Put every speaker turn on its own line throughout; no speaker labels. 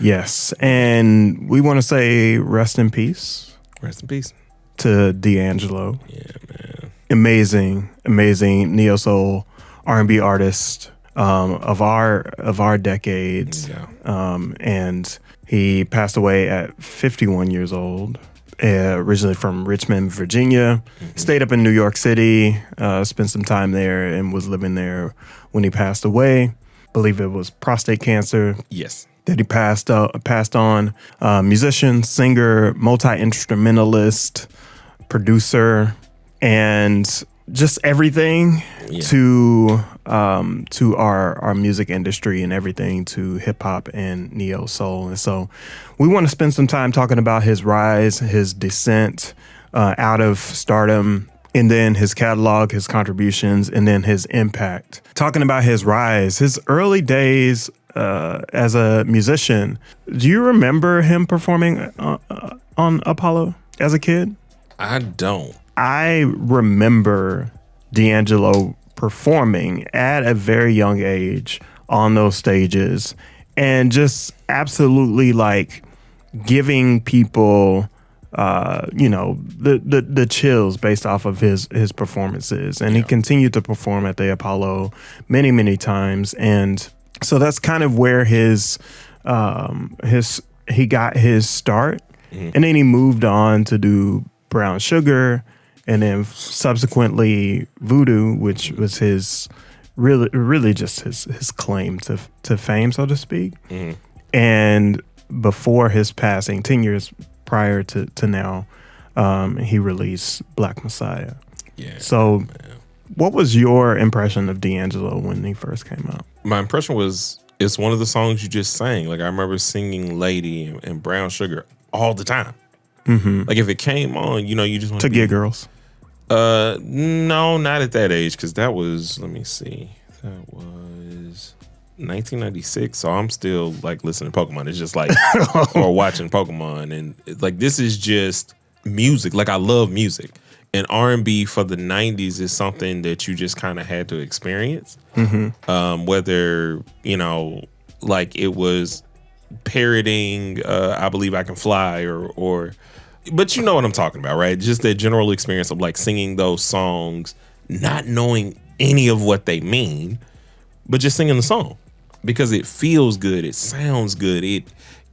Yes, and we want to say rest in peace.
Rest in peace
to D'Angelo.
Yeah, man.
Amazing neo soul R&B artist of our decades.
Yeah.
And he passed away at 51 years old. Originally from Richmond, Virginia, stayed up in New York City, spent some time there, and was living there when he passed away. Believe it was prostate cancer.
Yes.
That he passed on. Musician, singer, multi-instrumentalist, producer, and just everything to our music industry and everything to hip hop and neo soul. And so we want to spend some time talking about his rise, his descent out of stardom, and then his catalog, his contributions, and then his impact. Talking about his rise, his early days as a musician. Do you remember him performing on Apollo as a kid?
I don't.
I remember D'Angelo performing at a very young age on those stages and just absolutely like giving people the chills based off of his performances. And he continued to perform at the Apollo many times. And so that's kind of where he got his start. And then he moved on to do Brown Sugar, and then subsequently Voodoo, which was his really just his claim to fame, so to speak. And before his passing, 10 years prior to now, he released Black Messiah.
Yeah.
So what was your impression of D'Angelo when he first came out?
My impression was it's one of the songs you just sang. Like I remember singing Lady and Brown Sugar all the time. Like if it came on, you just want
to get girls.
No, not at that age, because that was, let me see, that was 1996. So I'm still like listening to Pokemon. It's just like or watching Pokemon, and like this is just music. Like I love music, and R&B for the 90s is something that you just kind of had to experience. Whether like it was parroting I Believe I Can Fly or but you know what I'm talking about, right? Just that general experience of like singing those songs, not knowing any of what they mean, but just singing the song because it feels good, it sounds good,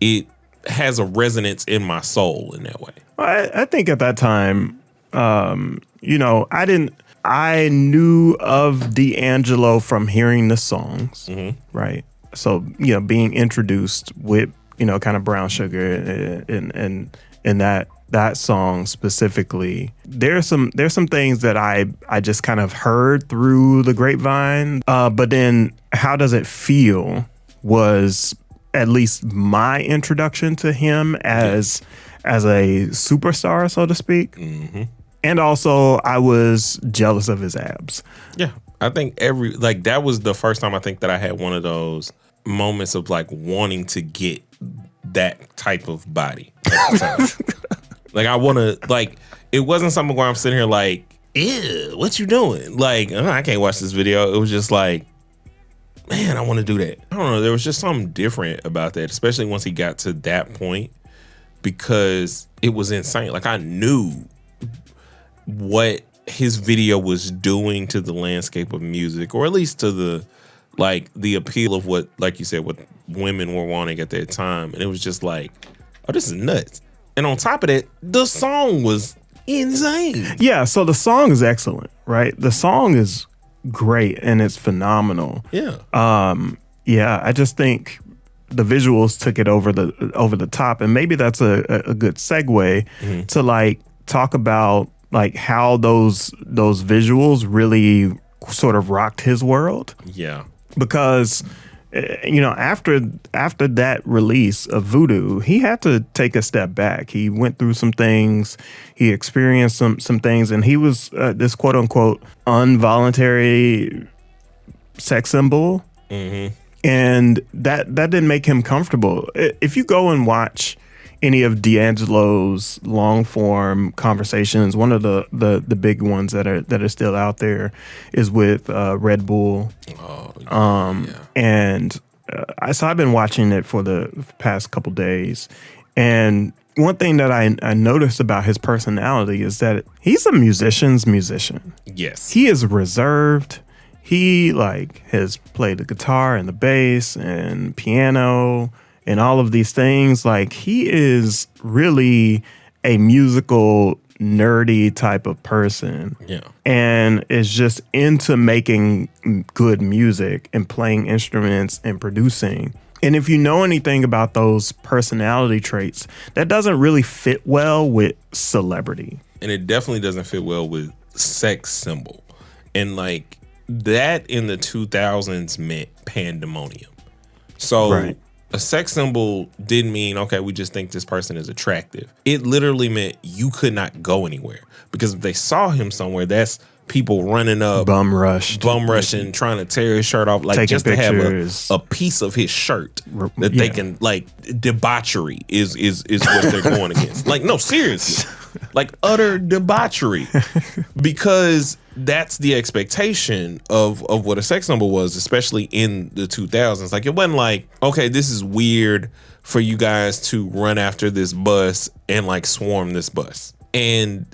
it has a resonance in my soul in that way.
I think at that time, I knew of D'Angelo from hearing the songs, right? So, being introduced with, kind of Brown Sugar and that song specifically, there's some things that I just kind of heard through the grapevine. But then How Does It Feel was at least my introduction to him as a superstar, so to speak. And also I was jealous of his abs.
Yeah. I think that was the first time I think that I had one of those moments of like wanting to get that type of body at the time. Like I want to, like, it wasn't something where I'm sitting here like, ew, what you doing? Like, I can't watch this video. It was just like, man, I want to do that. I don't know. There was just something different about that, especially once he got to that point, because it was insane. Like I knew what his video was doing to the landscape of music, or at least to the appeal of what, like you said, what women were wanting at that time. And it was just like, oh, this is nuts. And on top of that, the song was insane.
Yeah, so the song is excellent, right? The song is great and it's phenomenal.
Yeah.
I just think the visuals took it over the top, and maybe that's a good segue to like talk about like how those visuals really sort of rocked his world.
Yeah.
Because after that release of Voodoo, he had to take a step back. He went through some things. He experienced some things, and he was this quote unquote involuntary sex symbol. And that didn't make him comfortable. If you go and watch any of D'Angelo's long form conversations, one of the big ones that are still out there is with Red Bull.
Oh, yeah.
And so I've been watching it for the past couple days, and one thing that I noticed about his personality is that he's a musician's musician.
Yes.
He is reserved. He has played the guitar and the bass and piano and all of these things. Like, he is really a musical, nerdy type of person.
Yeah.
And is just into making good music and playing instruments and producing. And if you know anything about those personality traits, that doesn't really fit well with celebrity.
And it definitely doesn't fit well with sex symbol. And like that in the 2000s meant pandemonium. So
Right.
a sex symbol didn't mean, okay, we just think this person is attractive. It literally meant you could not go anywhere, because if they saw him somewhere, that's people running up,
Bum rushing,
trying to tear his shirt off, like
taking
just
pictures.
to have a piece of his shirt that they can, like, debauchery is what they're going against. Like, no, seriously, like utter debauchery, because that's the expectation of what a sex symbol was, especially in the 2000s. Like, it wasn't like, okay, this is weird for you guys to run after this bus and like swarm this bus. And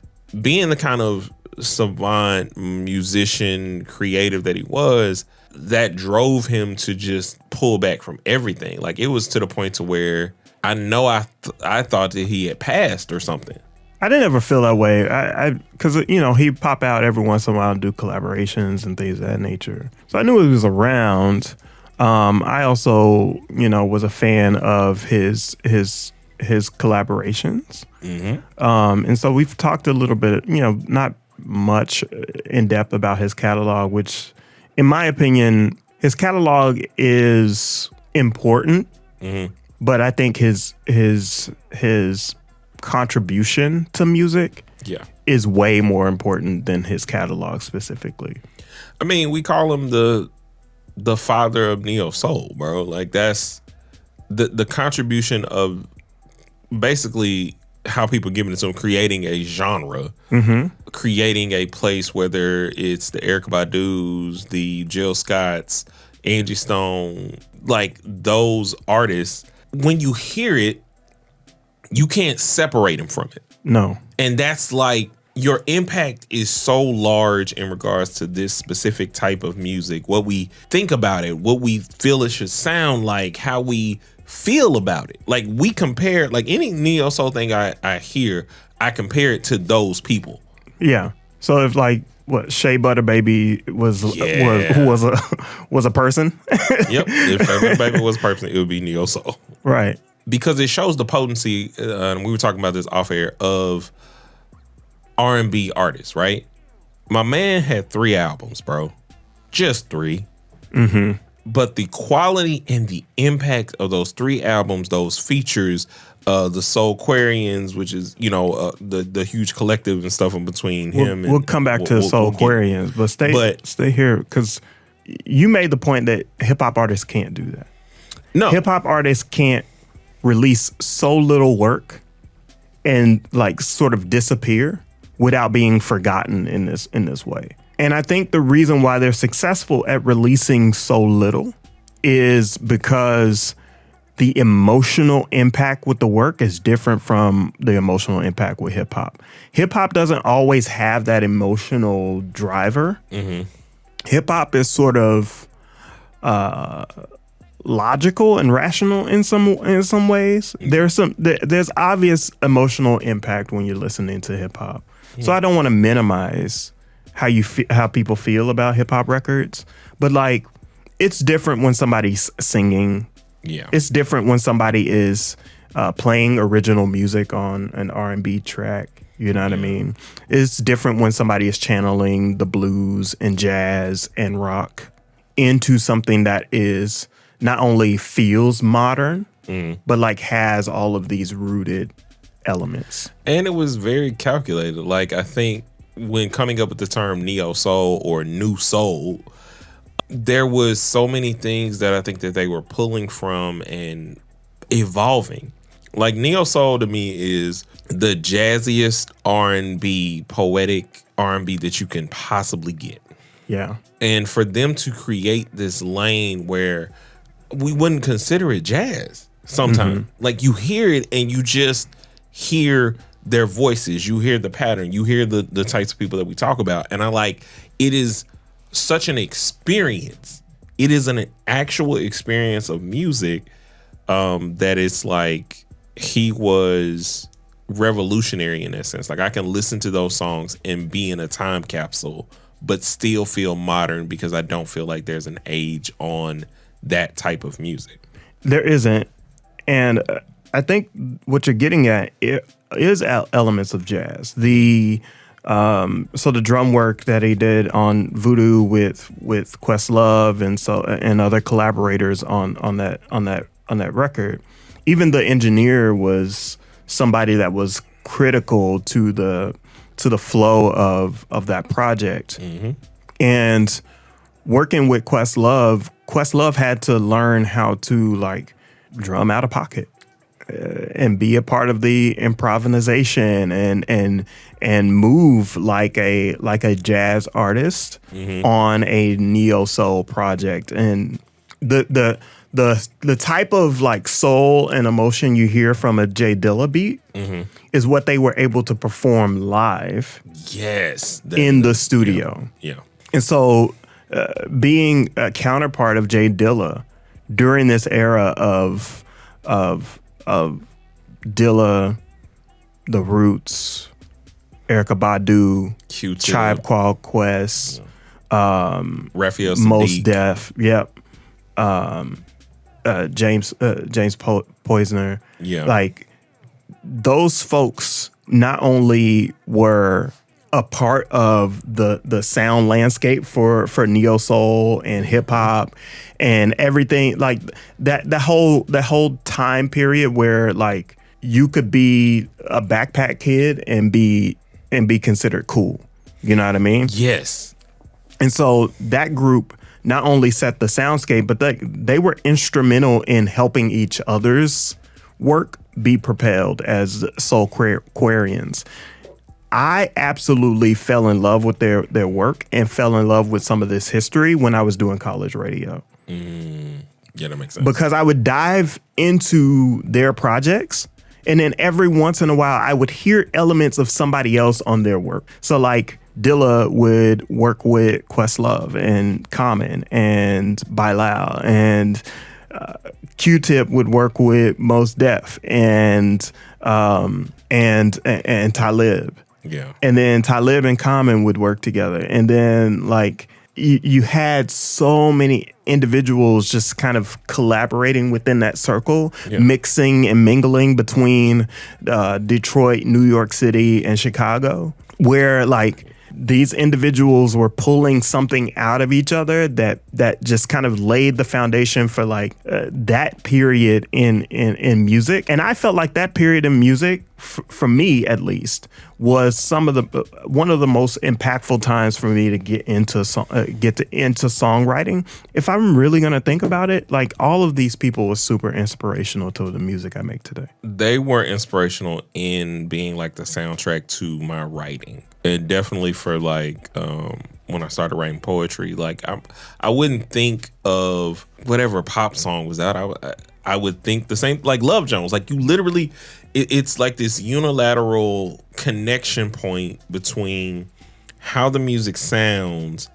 being the kind of savant musician creative that he was, that drove him to just pull back from everything. Like, it was to the point to where I know I thought that he had passed or something.
I didn't ever feel that way. Because he'd pop out every once in a while and do collaborations and things of that nature. So I knew he was around. I also, was a fan of his collaborations. Mm-hmm. And so we've talked a little bit, not much in depth about his catalog, which, in my opinion, his catalog is important. Mm-hmm. But I think his contribution to music is way more important than his catalog specifically.
I mean, we call him the father of neo soul, bro. Like, that's the contribution of basically how people give it to him, creating a genre, creating a place, whether it's the Erykah Badu's, the Jill Scotts, Angie Stone, like those artists. When you hear it, you can't separate him from it.
No.
And that's like, your impact is so large in regards to this specific type of music, what we think about it, what we feel it should sound like, how we feel about it. Like, we compare, like, any neo soul thing I hear, I compare it to those people.
Yeah. So if, like, what, Shea Butter Baby was a person?
Yep. If Shea Butter Baby was a person, it would be neo soul.
Right.
Because it shows the potency, and we were talking about this off air, of R&B artists, right? My man had 3 albums, bro. Just 3. Mm-hmm. But the quality and the impact of those 3 albums, those features, the Soulquarians, which is, the huge collective and stuff in between him.
We'll come back to Soulquarians, but stay here, because you made the point that hip hop artists can't do that.
No.
Hip hop artists can't release so little work and like sort of disappear without being forgotten in this way. And I think the reason why they're successful at releasing so little is because the emotional impact with the work is different from the emotional impact with hip hop. Hip hop doesn't always have that emotional driver. Mm-hmm. Hip hop is sort of logical and rational in some ways. There's obvious emotional impact when you're listening to hip hop. So I don't want to minimize how people feel about hip hop records, but like, it's different when somebody's singing.
Yeah,
it's different when somebody is playing original music on an R&B track. You know what I mean? It's different when somebody is channeling the blues and jazz and rock into something that is not only feels modern, but like has all of these rooted elements.
And it was very calculated. Like, I think when coming up with the term neo soul or new soul, there was so many things that I think that they were pulling from and evolving. Like, neo soul to me is the jazziest R&B, poetic R&B that you can possibly get.
Yeah.
And for them to create this lane where we wouldn't consider it jazz sometimes. Like you hear it and you just hear their voices, you hear the pattern, you hear the types of people that we talk about. And it is such an experience. It is an actual experience of music that it's like he was revolutionary in that sense. Like I can listen to those songs and be in a time capsule, but still feel modern because I don't feel like there's an age on that type of music.
There isn't. And I think what you're getting at is elements of jazz. The drum work that he did on Voodoo with Questlove and other collaborators on that record, even the engineer was somebody that was critical to the flow of that project. And working with Questlove had to learn how to like drum out of pocket and be a part of the improvisation and move like a jazz artist on a neo soul project. And the type of like soul and emotion you hear from a Jay Dilla beat is what they were able to perform live.
Yes,
in the studio.
Yeah.
And so being a counterpart of Jay Dilla during this era of Dilla, The Roots, Erykah Badu,
Q-Tip,
Tribe Called Quest,
Raphael
Mos
Sadiq.
Def, James Poisoner.
Yeah.
Like those folks not only were a part of the sound landscape for neo soul and hip hop and everything, like that whole time period where like you could be a backpack kid and be considered cool. You know what I mean?
Yes.
And so that group not only set the soundscape, but they were instrumental in helping each other's work be propelled as Soulquarians. I absolutely fell in love with their work and fell in love with some of this history when I was doing college radio.
Yeah, that makes sense.
Because I would dive into their projects, and then every once in a while I would hear elements of somebody else on their work. So like Dilla would work with Questlove and Common and Bilal, and Q-Tip would work with Mos Def and Talib.
Yeah.
And then Talib and Common would work together. And then like you had so many individuals just kind of collaborating within that circle, mixing and mingling between Detroit, New York City, and Chicago, where like these individuals were pulling something out of each other that just kind of laid the foundation for like that period in music. And I felt like that period in music, for me at least, was one of the most impactful times for me to get into songwriting. If I'm really gonna think about it, like all of these people were super inspirational to the music I make today.
They were inspirational in being like the soundtrack to my writing, and definitely for like when I started writing poetry. Like I wouldn't think of whatever pop song was out. I would think the same, like Love Jones. Like you literally, it's like this unilateral connection point between how the music sounds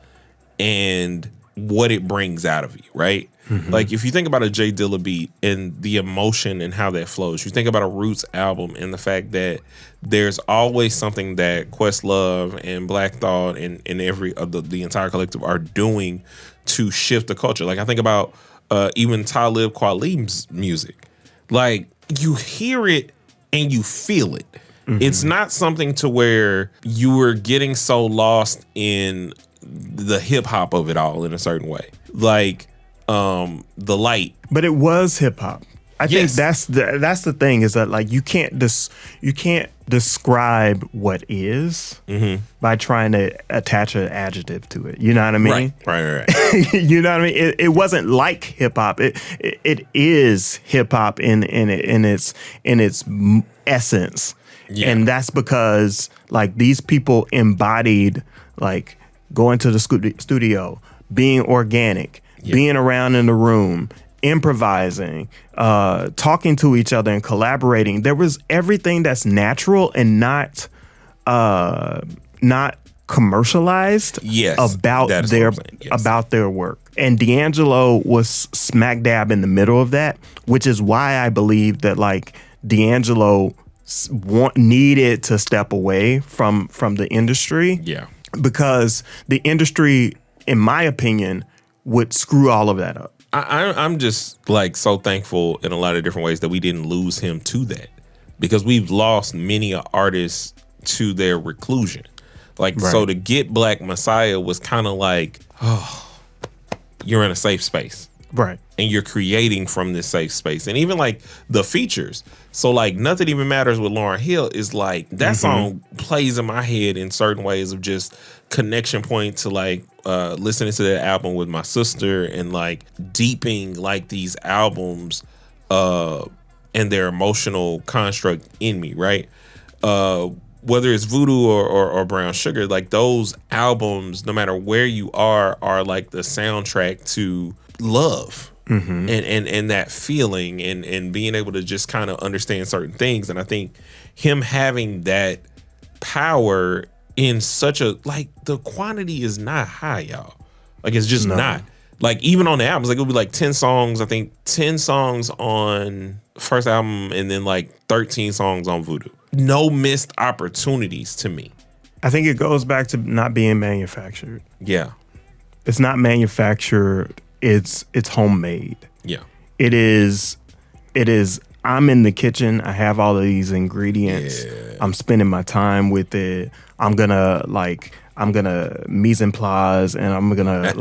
and what it brings out of you, right? Like if you think about a Jay Dilla beat and the emotion and how that flows, you think about a Roots album and the fact that there's always something that Questlove and Black Thought and every the entire collective are doing to shift the culture. Like I think about even Talib Kweli's music. Like you hear it and you feel it. It's not something to where you were getting so lost in the hip hop of it all in a certain way. Like The Light.
But it was hip hop. I think that's the thing, is that like you can't describe what is by trying to attach an adjective to it. You know what I mean?
Right.
You know what I mean? It wasn't like hip hop. It is hip hop in its essence. Yeah. And that's because like these people embodied like going to the studio, being organic, being around in the room, improvising, talking to each other and collaborating. There was everything that's natural and not commercialized about their work. And D'Angelo was smack dab in the middle of that, which is why I believe that like D'Angelo needed to step away from the industry.
Yeah.
Because the industry, in my opinion, would screw all of that up.
I'm just like so thankful in a lot of different ways that we didn't lose him to that, because we've lost many artists to their reclusion. Like, so to get Black Messiah was kind of like, oh, you're in a safe space.
Right.
And you're creating from this safe space. And even like the features. So like Nothing Even Matters with Lauryn Hill is like, that song plays in my head in certain ways of just connection point to like listening to that album with my sister and like deeping like these albums and their emotional construct in me, right? Whether it's Voodoo or Brown Sugar, like those albums, no matter where you are like the soundtrack to love. And that feeling and being able to just kind of understand certain things. And I think him having that power in such a, like, the quantity is not high, y'all. Like, it's just not. Like, even on the albums, like, it'll be like 10 songs, I think 10 songs on first album and then like 13 songs on Voodoo. No missed opportunities to me.
I think it goes back to not being manufactured.
Yeah.
It's not manufactured. It's homemade.
Yeah.
It is. I'm in the kitchen. I have all of these ingredients. Yeah. I'm spending my time with it. I'm gonna mise en place, and I'm gonna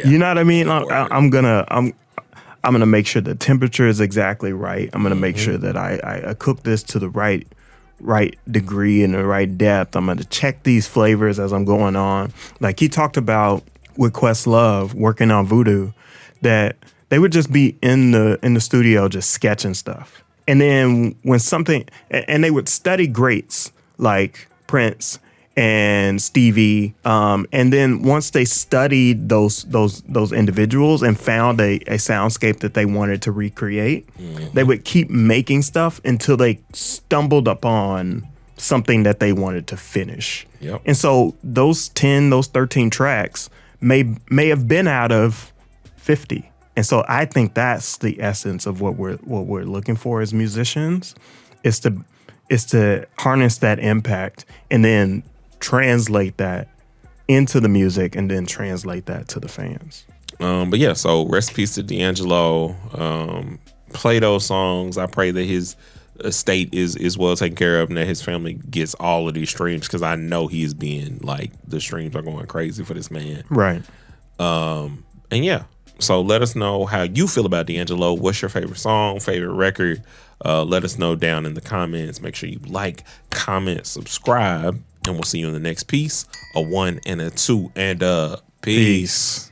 you know what I mean? I'm gonna make sure the temperature is exactly right. I'm gonna make sure that I cook this to the right degree and the right depth. I'm gonna check these flavors as I'm going on. Like he talked about with Questlove working on Voodoo, that they would just be in the studio just sketching stuff. And then when something, and they would study greats like Prince and Stevie. And then once they studied those individuals and found a soundscape that they wanted to recreate, they would keep making stuff until they stumbled upon something that they wanted to finish.
Yep.
And so those 13 tracks may have been out of 50. And so I think that's the essence of what we're looking for as musicians, is to harness that impact and then translate that into the music and then translate that to the fans.
But yeah, so rest in peace to D'Angelo. Play those songs. I pray that his estate is well taken care of and that his family gets all of these streams, because I know he is being like, the streams are going crazy for this man.
Right.
And yeah, so let us know how you feel about D'Angelo. What's your favorite song, favorite record? Let us know down in the comments. Make sure you like, comment, subscribe, and we'll see you in the next piece. A 1 and a 2 and peace.